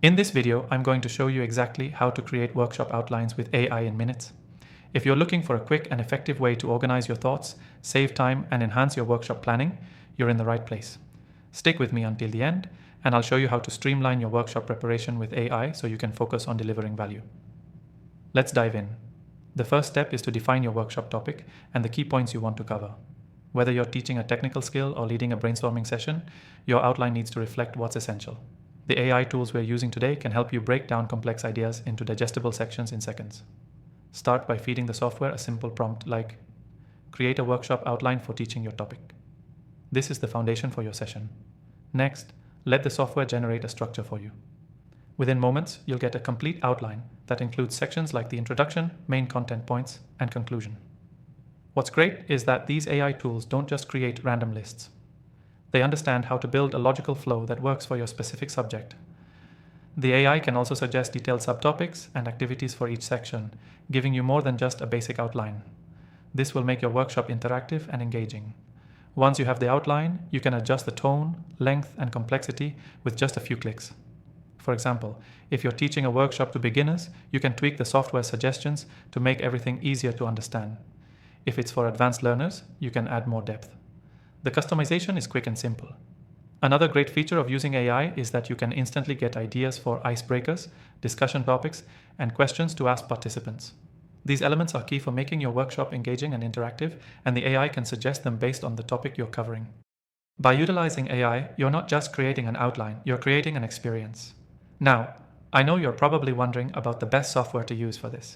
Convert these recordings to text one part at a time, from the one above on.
In this video, I'm going to show you exactly how to create workshop outlines with AI in minutes. If you're looking for a quick and effective way to organize your thoughts, save time, and enhance your workshop planning, you're in the right place. Stick with me until the end, and I'll show you how to streamline your workshop preparation with AI so you can focus on delivering value. Let's dive in. The first step is to define your workshop topic and the key points you want to cover. Whether you're teaching a technical skill or leading a brainstorming session, your outline needs to reflect what's essential. The AI tools we're using today can help you break down complex ideas into digestible sections in seconds. Start by feeding the software a simple prompt like, create a workshop outline for teaching your topic. This is the foundation for your session. Next, let the software generate a structure for you. Within moments, you'll get a complete outline that includes sections like the introduction, main content points, and conclusion. What's great is that these AI tools don't just create random lists. They understand how to build a logical flow that works for your specific subject. The AI can also suggest detailed subtopics and activities for each section, giving you more than just a basic outline. This will make your workshop interactive and engaging. Once you have the outline, you can adjust the tone, length, and complexity with just a few clicks. For example, if you're teaching a workshop to beginners, you can tweak the software suggestions to make everything easier to understand. If it's for advanced learners, you can add more depth. The customization is quick and simple. Another great feature of using AI is that you can instantly get ideas for icebreakers, discussion topics, and questions to ask participants. These elements are key for making your workshop engaging and interactive, and the AI can suggest them based on the topic you're covering. By utilizing AI, you're not just creating an outline, you're creating an experience. Now, I know you're probably wondering about the best software to use for this.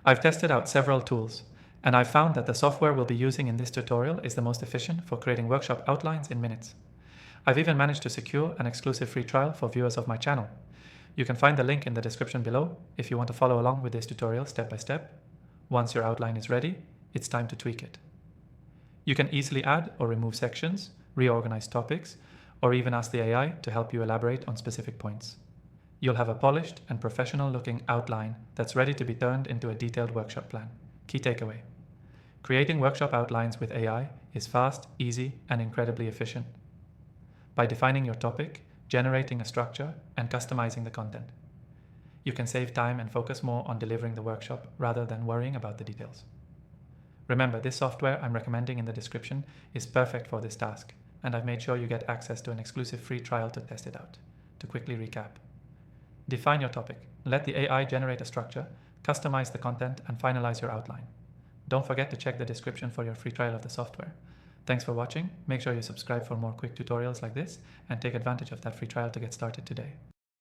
I've tested out several tools, and I've found that the software we'll be using in this tutorial is the most efficient for creating workshop outlines in minutes. I've even managed to secure an exclusive free trial for viewers of my channel. You can find the link in the description below if you want to follow along with this tutorial step by step. Once your outline is ready, it's time to tweak it. You can easily add or remove sections, reorganize topics, or even ask the AI to help you elaborate on specific points. You'll have a polished and professional-looking outline that's ready to be turned into a detailed workshop plan. Key takeaway: creating workshop outlines with AI is fast, easy, and incredibly efficient. By defining your topic, generating a structure, and customizing the content, you can save time and focus more on delivering the workshop rather than worrying about the details. Remember, this software I'm recommending in the description is perfect for this task, and I've made sure you get access to an exclusive free trial to test it out. To quickly recap: define your topic, let the AI generate a structure, customize the content, and finalize your outline. Don't forget to check the description for your free trial of the software. Thanks for watching. Make sure you subscribe for more quick tutorials like this and take advantage of that free trial to get started today.